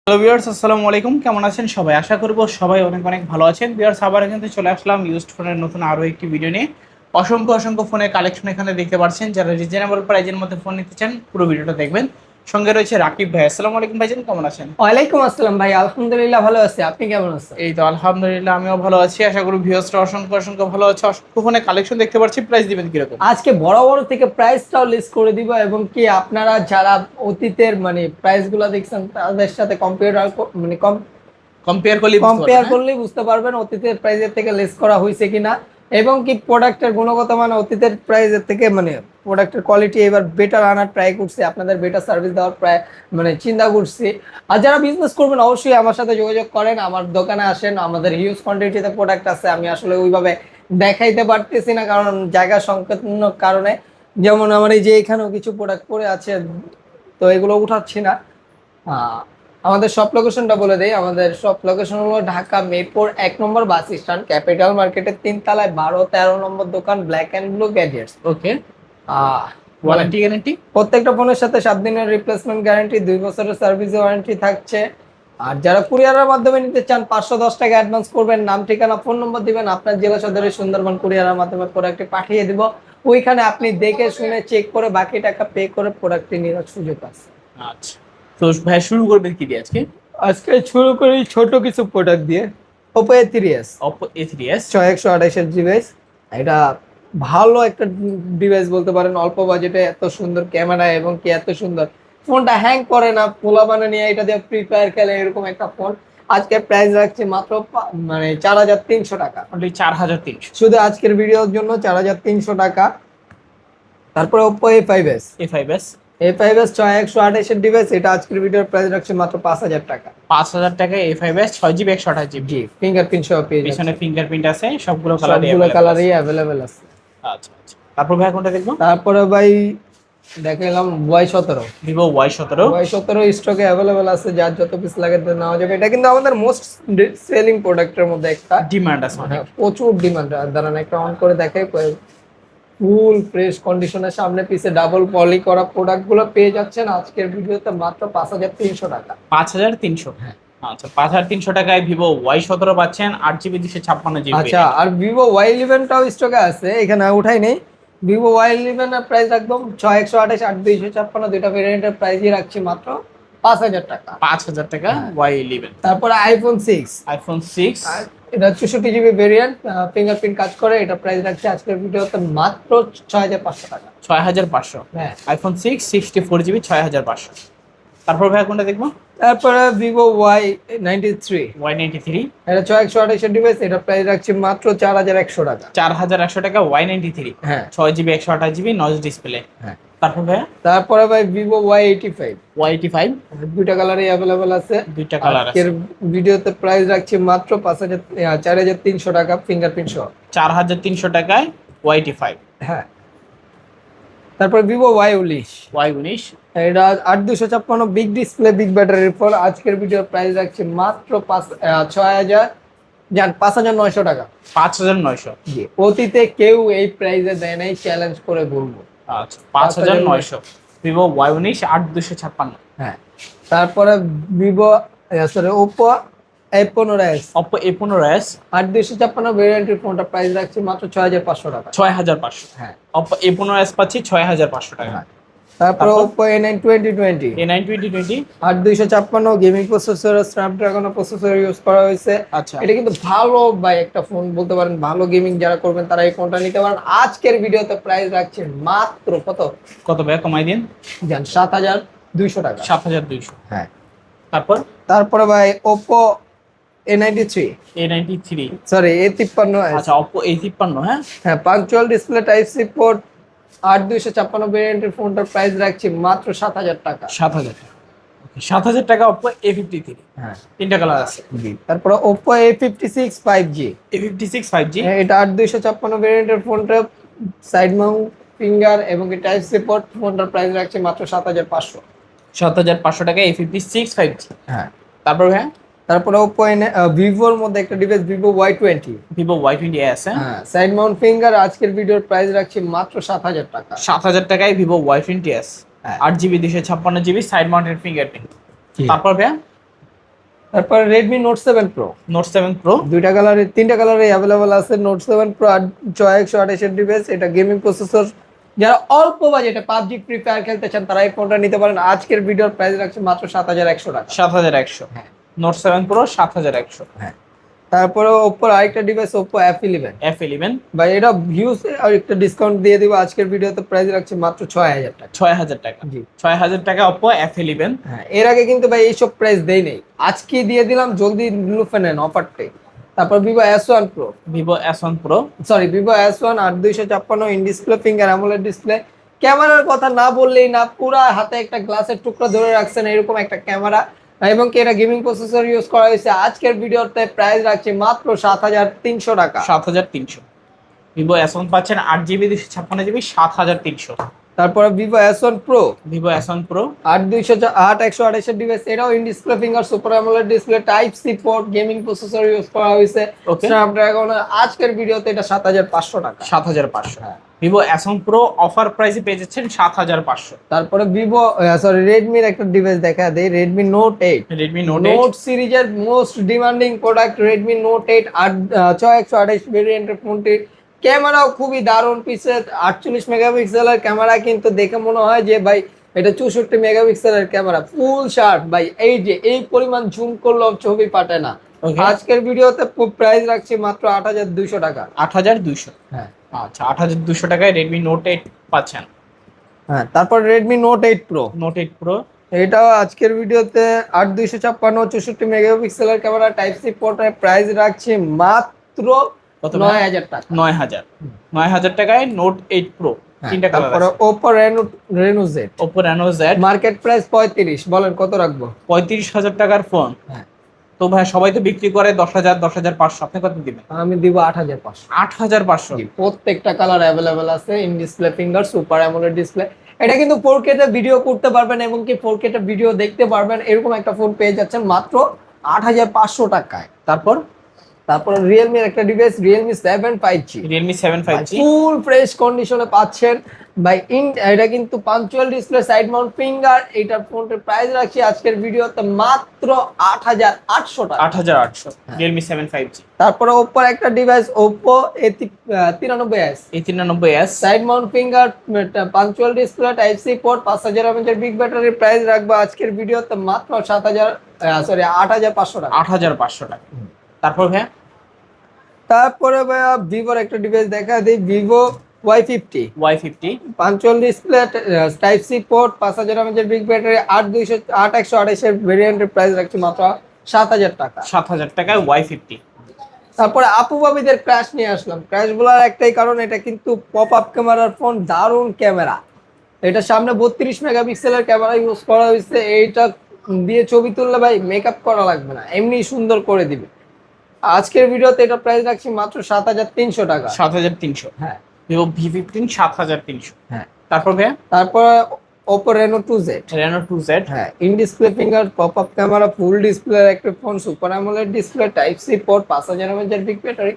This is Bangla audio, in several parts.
হ্যালো ভিউয়ার্স, আসসালামু আলাইকুম। কেমন আছেন সবাই? আশা করব সবাই অনেক অনেক ভালো আছেন। ভিউয়ার্স, আবার কিন্তু চলে আসলাম ইউজড ফোনের নতুন আরও একটি ভিডিও নিয়ে। অসংখ্য অসংখ্য ফোনের কালেকশন এখানে দেখতে পাচ্ছেন। যারা রিজনেবল প্রাইজের মধ্যে ফোন নিতে চান পুরো ভিডিওটা দেখবেন। সঙ্গে রয়েছে রাকিব ভাই। আসসালামু আলাইকুম ভাইজান, কেমন আছেন? ওয়ালাইকুম আসসালাম ভাই, আলহামদুলিল্লাহ ভালো আছি। আপনি কেমন আছেন? এই তো আলহামদুলিল্লাহ, আমিও ভালো আছি। আশা করি ভিউয়ার্সরা অসংখ্য অসংখ্য ভালো আছে। অসংখ্য ফোনের কালেকশন দেখতে পাচ্ছি, প্রাইস দিবেন কিরকম? আজকে বড় বড় থেকে প্রাইসটাও লিস্ট করে দিব এবং কি আপনারা যারা অতীতের প্রাইস গুলো দেখছেন তাদের সাথে কম্পেয়ার করলেই বুঝতে পারবেন অতীতের প্রাইসের থেকে লেস করা হয়েছে কিনা, এবং কি প্রোডাক্টের গুণগত মান অতীতের প্রাইসের থেকে প্রোডাক্টের কোয়ালিটি এবার বেটার আনার ট্রাই করছি, আপনাদের বেটার সার্ভিস দেওয়ার প্রায় চিন্তা করছি। আর যারা বিজনেস করবেন অবশ্যই আমার সাথে যোগাযোগ করেন, আমার দোকানে আসেন। আমাদের হিউজ কোয়ান্টিটিতে প্রোডাক্ট আছে, আমি আসলে ওইভাবে দেখাইতে পারতেছি না কারণ জায়গা সংকীর্ণ কারণে। যেমন আমার এই যে এখানেও কিছু প্রোডাক্ট পড়ে আছে, তো এগুলো উঠাচ্ছি না। আমাদের শপ লোকেশনটা বলে দেই। আমাদের শপ লোকেশন হলো ঢাকা মিরপুর 1 নম্বর বাস স্ট্যান্ড, ক্যাপিটাল মার্কেটের 3 তলায় 12-13 নম্বর দোকান, black and blue gadgets. Okay. Warranty guarantee প্রত্যেকটা ফোনের সাথে 7 দিনের রিপ্লেসমেন্ট গ্যারান্টি, 2 বছরের সার্ভিস ওয়ারেন্টি থাকছে। আর যারা কুরিয়ারের মাধ্যমে নিতে চান 510 টাকা অ্যাডভান্স করবেন, নাম ঠিকানা ফোন নম্বর দিবেন, আপনার জেলা সদরে সুন্দরবন কুরিয়ারের মাধ্যমে প্রোডাক্টটি পাঠিয়ে দিব। ওইখানে আপনি দেখে শুনে চেক করে বাকি টাকা পে করে প্রোডাক্টটি নেওয়ার সুযোগ আছে। আচ্ছা, তো ভাই শুরু করবেন কি দিয়ে আজকে? আজকে শুরু করি ছোট কিছু প্রোডাক্ট দিয়ে। Oppo A3s, Oppo A3s 6128 device. এটা ভালো একটা ডিভাইস বলতে পারেন, অল্প বাজেটে এত সুন্দর ক্যামেরা এবং কি এত সুন্দর ফোনটা হ্যাং করে না, পোলাপানে নিয়ে এটা দিয়ে ফ্রি ফায়ার খেলে এরকম একটা ফোন। আজকে প্রাইস রাখছি মাত্র 4300 টাকা, অনলি 4300 শুধু আজকের ভিডিওর জন্য 4300 টাকা। তারপরে Oppo A5s, A5s 6128 ডিভাইস, এটা আজকের ভিডিওর প্রাইস রাখছি মাত্র 5000 টাকা। 5000 টাকায় A5s 6GB 128GB। জি, ফিঙ্গারপ্রিন্ট সহ পেয়ে যাচ্ছেন। পিছনে ফিঙ্গারপ্রিন্ট আছে, সবগুলো কালারই अवेलेबल আছে। আচ্ছা আচ্ছা, তারপর ভাই কোনটা দেখবো? তারপরে ভাই দেখাইলাম Y17, Vivo Y17 স্টকে अवेलेबल আছে, যার যত পিস লাগে নেওয়া যাবে। এটা কিন্তু আমাদের মোস্ট সেলিং প্রোডাক্টের মধ্যে একটা, ডিমান্ড আছে অনেক। প্রচুর ডিমান্ড। দাঁড়ান একটা অন করে দেখাই। ফুল ফ্রেশ কন্ডিশনের সামনে পিছে ডাবল পলি করা প্রোডাক্টগুলো পেয়ে যাচ্ছেন আজকের ভিডিওতে মাত্র 5300 টাকা। 5300? হ্যাঁ। আচ্ছা, 5300 টাকায় Vivo Y17 পাচ্ছেন, 8GB 256GB। আচ্ছা, আর Vivo Y11 টাও স্টকে আছে, এখানে উঠাই নেই। Vivo Y11 এর প্রাইস একদম 6128 8256, দুইটা ভেরিয়েন্টের প্রাইসই রাখছি মাত্র 5000 টাকা। 5000 টাকা Y11। তারপরে iPhone 6 এটা 64GB ভেরিয়েন্ট, ফিঙ্গারপ্রিন্ট কাজ করে। এটা প্রাইস রাখছি আজকের ভিডিওতে মাত্র 6500 টাকা। 6500। হ্যাঁ। iPhone 6 64GB 6500। তারপর ভাই কোনটা দেখবো? তারপরে Vivo Y93, Y93 এটা 6128 ডিভাইস, এটা প্রাইস রাখছি মাত্র 4100 টাকা। 4100 টাকা Y93। হ্যাঁ। 6GB 128GB notch display. হ্যাঁ। তারপর ভাই তারপরে ভাই Vivo Y85, Y85 দুইটা কালারই अवेलेबल আছে। দুইটা কালার আছে। আজকের ভিডিওতে প্রাইস রাখছি মাত্র 4300 টাকা ফিঙ্গারপ্রিন্ট সহ। 4300 টাকায় Y85। হ্যাঁ। তারপর Vivo Y19 এটা 8256 বিগ ডিসপ্লে বিগ ব্যাটারির ফোন। আজকের ভিডিওর প্রাইস রাখছি মাত্র 5900 টাকা। 5900। জি, অতীতে কেউ এই প্রাইসে দেয় নাই, চ্যালেঞ্জ করে বলবো। আচ্ছা, 5900 Vivo Y19 8256। হ্যাঁ। তারপরে Vivo Oppo A15s, Oppo A15s 8256 ভেরিয়েন্টের ফোনটা প্রাইস রাখছি মাত্র 6500 টাকা। 6500। হ্যাঁ। Oppo A15s পাচ্ছি 6500 টাকা। তারপরে Oppo A9 2020, A9 2020 8256 gaming processor, Snapdragon processor use করা হয়েছে। আচ্ছা, এটা কিন্তু ভালো ভাই একটা ফোন বলতে পারেন, ভালো গেমিং যারা করবেন তারা এই ফোনটা নিতে পারেন। আজকের ভিডিওতে প্রাইস রাখছে মাত্র কত ভাই কমাই দিন? জান 7200 টাকা। 7200। হ্যাঁ। তারপর ভাই Oppo A93, A93 sorry A53। আচ্ছা, Oppo A53। হ্যাঁ, punch hole display type C port, 8256 ভেরিয়েন্টের ফোনটার প্রাইস রাখছি মাত্র 7000 টাকা। 7000 টাকা। 7000 টাকা Oppo A53। হ্যাঁ। তিনটা কালার আছে। তারপরে Oppo A56 5G, A56 5G এটা 8256 ভেরিয়েন্টের ফোনটা, সাইড মাউন্ট ফিঙ্গার এবং টাইপ সি পোর্ট। ফোনটার প্রাইস রাখছি মাত্র 7500। 7500 টাকা A56 5G। হ্যাঁ। তারপরে Oppo Vivoর মধ্যে একটা device Vivo Y20, Vivo Y20 আছে। হ্যাঁ, সাইড মাউন্ট ফিঙ্গার। আজকের ভিডিওর প্রাইস রাখছি মাত্র 7000 টাকা। 7000 টাকায় Vivo Y20 আছে। হ্যাঁ। 8GB 256GB side mounted fingerprint. তারপর ভাই তারপর Redmi note 7 pro, note 7 pro দুইটা কালারে তিনটা কালারে অ্যাভেলেবল আছে। নোট 7 প্রো 6128 এর ডিভাইস, এটা গেমিং প্রসেসর। যারা অল্প বাজেটে পাবজি ফ্রি ফায়ার খেলতে চান তারা এই ফোনটা নিতে পারেন। আজকের ভিডিওর প্রাইস রাখছে মাত্র 7100 টাকা। 7100। হ্যাঁ। Note 7 pro 7100। হ্যাঁ। তারপরে ওপ্পোর আরেকটা ডিভাইস ওপ্পো F11। F11 ভাই এটা ভিউজ আর একটা ডিসকাউন্ট দিয়ে দিব, আজকের ভিডিওতে প্রাইস রাখছে মাত্র 6000 টাকা। 6000 টাকা। জি 6000 টাকা Oppo F11। হ্যাঁ, এর আগে কিন্তু ভাই এইসব প্রাইস দেই নেই, আজকে দিয়ে দিলাম, জলদি লুফে নেন অফারটা। তারপর Vivo S1 pro, Vivo S1 Pro Vivo S1 8256 in display finger AMOLED display. ক্যামেরার কথা না বললেই না, পুরা হাতে একটা গ্লাসের টুকরা ধরে রাখছেন এরকম একটা ক্যামেরা, এবং কি এটা গেমিং প্রসেসর ইউজ করা হয়েছে। আজকের ভিডিওতে প্রাইস রাখছি মাত্র 7300 টাকা। 7300। Vivo S1 পাচ্ছেন 8GB 256GB 7300। তারপরে Vivo S1 pro, Vivo S1 Pro 8128 এর ডিভাইস, এটাও in display finger super AMOLED display type C port gaming processor use করা হয়েছে। Okay. স্ন্যাপড্রাগন, আজকের ভিডিওতে এটা 7500 টাকা। 7500। হ্যাঁ। Vivo S1 Pro অফার প্রাইসে পেয়ে যাচ্ছেন 7500। তারপরে ভিভো রেডমির একটা ডিভাইস দেখা দেয়, Redmi note 8। Redmi Note 8 note সিরিজের most demanding product Redmi note 8 6128 ভেরিয়েন্টের ফোনটি। ক্যামেরাও খুবই দারুণ, পিছে 48 মেগাপিক্সেলের ক্যামেরা, কিন্তু দেখে মনে হয় যে ভাই এটা 64 মেগাপিক্সেলের ক্যামেরা, ফুল শার্প ভাই। এই যে এই পরিমাণ জুম করলেও ছবি পাঠে না। Okay. আজকের ভিডিওতে প্রাইস রাখছি মাত্র 8200 টাকা। 8200। হ্যাঁ। আচ্ছা 8200 টাকায় Redmi Note 8 পাচ্ছেন। হ্যাঁ, তারপর Redmi note 8 pro, Note 8 Pro এটাও আজকের ভিডিওতে 8256 64 মেগাপিক্সেলের ক্যামেরা টাইপ সি পোর্টের প্রাইস রাখছি মাত্র কত? 9000 টাকা। 9000। 9000 টাকায় Note 8 Pro তিনটা কালার তারপরে আছে। Oppo Reno Z, Oppo Reno Z market price 35, বলেন কত রাখবো? 35000 টাকার ফোন। হ্যাঁ। তো ভাই সবাই তো বিক্রি করে 10000 10500, আপনি কত দিবেন? আমি দিব 8500। 8500। প্রত্যেকটা কালার অ্যাভেলেবেল আছে, in display finger super AMOLED display. এটা কিন্তু 4K তে ভিডিও করতে পারবেন এবং কি 4K তে ভিডিও দেখতে পারবেন, এরকম একটা ফোন পেয়ে যাচ্ছেন মাত্র 8500 টাকায়। তারপর রিয়েলমির একটা device Realme 7 5G, Realme 7 5G full fresh কন্ডিশনে পাচ্ছেন ভাই। এটা কিন্তু punctual display side mount finger. এটার ফোনটার প্রাইস রাখছি আজকের ভিডিওতে মাত্র 8800 টাকা। 8800 Realme 7 5G। তারপরে ওপ্পোর একটা device Oppo A93s, A93s side mount finger punch hole display type C port 5000 mAh big battery. Price রাখবো আজকের ভিডিওতে মাত্র 8500 টাকা। 8500 টাকা। তারপর ভাই তারপরে ভাইয়া ভিভোর একটা ডিভাইস দেখা দিই, Vivo Y50, Y50 punch hole display type C port 5000 mAh big battery 8128 এর ভেরিয়েন্টের প্রাইস রাখছি মাত্র 7000 টাকা। 7000 টাকায় Y50। তারপরে আপু বাবিদের ক্র্যাশ নিয়ে আসলাম। ক্র্যাশ বলার একটাই কারণ, এটা কিন্তু পপ আপ ক্যামেরার ফোন, দারুণ ক্যামেরা। এটা সামনে 32 মেগাপিক্সেলের ক্যামেরা ইউজ করা হয়েছে। এইটা দিয়ে ছবি তুললে ভাই মেকআপ করা লাগবে না, এমনি সুন্দর করে দিবে। আজকের ভিডিওতে এটা প্রাইস রাখছি মাত্র 7300 টাকা। 7300। হ্যাঁ। Vivo V15 7300। হ্যাঁ। তারপর ভাই তারপরে Oppo Reno 2Z, Reno 2Z হ্যাঁ, in display finger pop up camera full display একটা phone, super AMOLED display type C port 5000 mAh big battery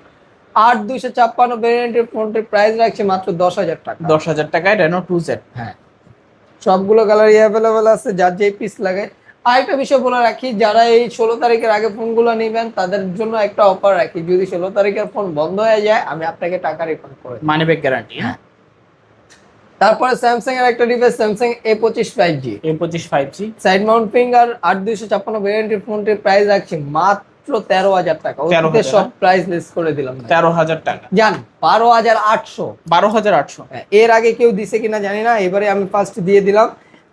8256 ভেরিয়েন্টের ফোনটির প্রাইস রাখছি মাত্র 10000 টাকা। 10000 টাকায় Reno 2Z। হ্যাঁ, সবগুলো কালারই অ্যাভেলেবেল আছে, যার যেই পিস লাগে। আরেকটা বিষয় বলে রাখি, যারা এই 16 তারিখের আগে ফোনগুলো নেবেন তাদের জন্য একটা অফার রাখি, যদি 16 তারিখের ফোন বন্ধ হয়ে যায় আমি আপনাকে টাকা রিফান্ড করে দেব। Money back guarantee. হ্যাঁ। তারপরে স্যামসাং এর একটা device Samsung A25 5G, A25 5G side mount finger 8256 ভেরিয়েন্টের ফোনটির প্রাইস রাখছি মাত্র 13000 টাকা। ওতে সব প্রাইস লিস্ট করে দিলাম। 13000 টাকা জান 12800। 12800। এর আগে কেউ দিছে কিনা জানি না, এবারে আমি ফার্স্ট দিয়ে দিলাম।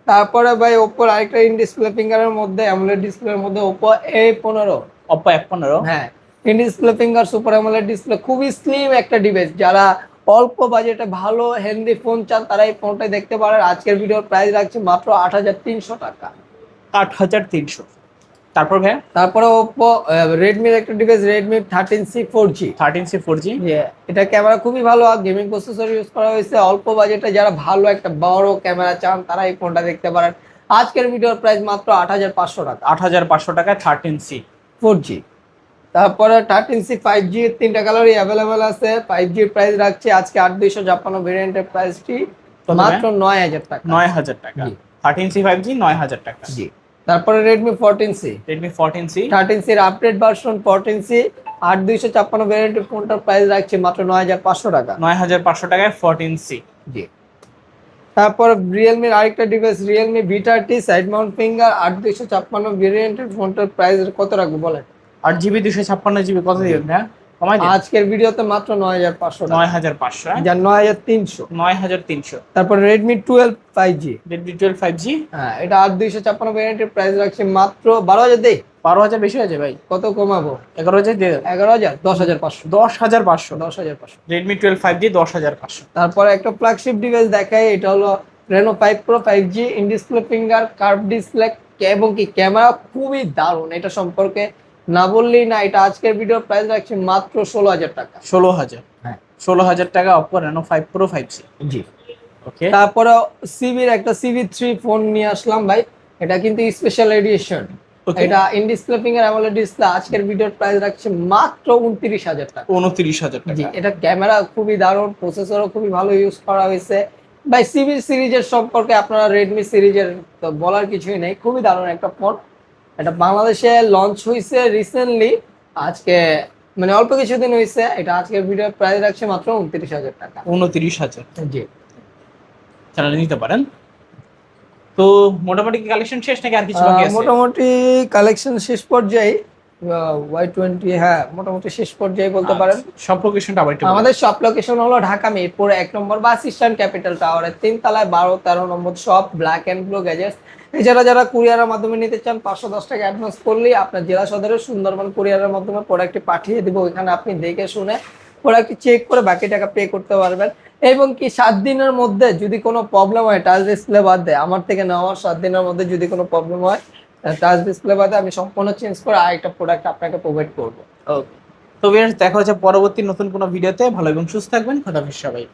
তারপরে ভাই ওপ্পোর আরেকটা ইন ডিসপ্লে ফিঙ্গারের মধ্যে অ্যামোলেড ডিসপ্লের মধ্যে ওপ্পো A15। Oppo F15। হ্যাঁ, in display finger super AMOLED display, খুবই স্লিম একটা ডিভাইস। যারা অল্প বাজেটে ভালো হেলদি ফোন চান তারা এই ফোনটাই দেখতে পারেন। আজকের ভিডিওর প্রাইস রাখছি মাত্র 8300 টাকা। 8300। তারপর ভাই তারপরে ওপ্পো রেডমির একটা device Redmi 13C 4G, 13C 4G। এটা ক্যামেরা খুবই ভালো, গেমিং প্রসেসর ইউজ করা হয়েছে। অল্প বাজেটে যারা ভালো একটা বড় ক্যামেরা চান তারা এই ফোনটা দেখতে পারেন। আজকের ভিডিওর প্রাইস মাত্র 8500 টাকা। 8500 টাকায় 13C 4G। তারপরে 13C 5G এর তিনটা কালারই অ্যাভেলেবেল আছে। 5G এর প্রাইস রাখছি আজকে 8256 ভেরিয়েন্টের প্রাইসটি মাত্র 9000 টাকা। 9000 টাকা। জি। 13C 5G 9000 টাকা। জি। তারপরে Redmi 14C, Redmi 14C 13C এর আপডেট ভার্সন 14C 8256 ভ্যারিয়েন্টের ফোনটার প্রাইস রাখছি মাত্র 9500 টাকা। 9500 টাকায় 14C। জি। তারপর রিয়েলমির আরেকটা device Realme V30 side mount finger 8256 ভ্যারিয়েন্টের ফোনটার প্রাইস কত রাখবো বলেন? 8GB 256GB কত দিবেন ভাই? কমাই দিন। আজকের ভিডিওতে মাত্র 9500 টাকা। 9500 যা 9300। 9300। তারপর রেডমি 12 5G, রেডমি 12 5G হ্যাঁ এটা 8256 ভ্যারিয়েন্টের প্রাইস রাখছি মাত্র 12000 দেই। 12000 বেশি হয়ে যায় ভাই, কত কমাবো? 11000 দিয়ে দেন। 11000, 10500। 10500। 10500। Redmi 12 5G 10500। তারপরে একটা ফ্ল্যাগশিপ ডিভাইস দেখাই, এটা হলো Reno 5 Pro 5G in display finger curve display এবং কি ক্যামেরা খুবই দারুণ, এটা সম্পর্কে না বললেই না। এটা আজকের ভিডিওর প্রাইস রাখছি মাত্র 16000 টাকা। 16000। হ্যাঁ 16000 টাকা Oppo Reno 5 Pro 5G। জি। ওকে। তারপরে সিভির একটা CV3 ফোন নিয়ে আসলাম ভাই, এটা কিন্তু স্পেশাল এডিশন। Okay. এটা in display finger AMOLED display, আজকের ভিডিওর প্রাইস রাখছে মাত্র 29000 টাকা। 29000 জি, টাকা। এটা ক্যামেরা খুবই দারুণ, প্রসেসরও খুবই ভালো ইউজ করা হয়েছে ভাই। সিভি সিরিজের সম্পর্কে আপনারা রেডমি সিরিজের তো বলার কিছুই নেই, খুবই দারুণ একটা ফোন। এটা বাংলাদেশে লঞ্চ হয়েছে রিসেন্টলি, আজকে মানে অল্প কিছুদিন হয়েছে। এটা আজকের ভিডিওর প্রাইস রাখছে মাত্র 29000 টাকা। 29000। জি। চ্যানেলে নিতে পারেন। তো মোটামুটি কালেকশন শেষ নাকি আর কিছু বাকি আছে? মোটামুটি কালেকশন শেষ পর্যায়ে, Y20 হ্যাঁ মোটামুটি শেষ পর্যায়ে বলতে পারেন। সব লোকেশনটা আবার একটু আমাদের শপ লোকেশন হলো ঢাকা মিরপুর 1 নম্বর বাস স্ট্যান্ড ক্যাপিটাল টাওয়ারের 3 তলায় 12-13 number shop black and blue gadgets. এছাড়া যারা কুরিয়ারের মাধ্যমে নিতে চান 510 টাকা অ্যাডভান্স করলেই আপনার জেলা সদরের সুন্দরবন কুরিয়ারের মাধ্যমে প্রোডাক্টটি পাঠিয়ে দিব। ওইখানে আপনি দেখে শুনে প্রোডাক্টটি চেক করে বাকি টাকা পে করতে পারবেন। এবং কি 7 দিনের মধ্যে যদি কোনো প্রবলেম হয়, টাচ ডিসপ্লে বাদ দেয় আমার থেকে নেওয়ার 7 দিনের মধ্যে যদি কোনো প্রবলেম হয়, টাচ ডিসপ্লে বাদে আমি সম্পূর্ণ চেঞ্জ করে আরেকটা প্রোডাক্ট আপনাকে প্রোভাইড করবো। ওকে। তো ভিউয়ার্স দেখা হচ্ছে পরবর্তী নতুন কোনো ভিডিওতে। ভালো এবং সুস্থ থাকবেন। খোদা হাফেজ সবাই।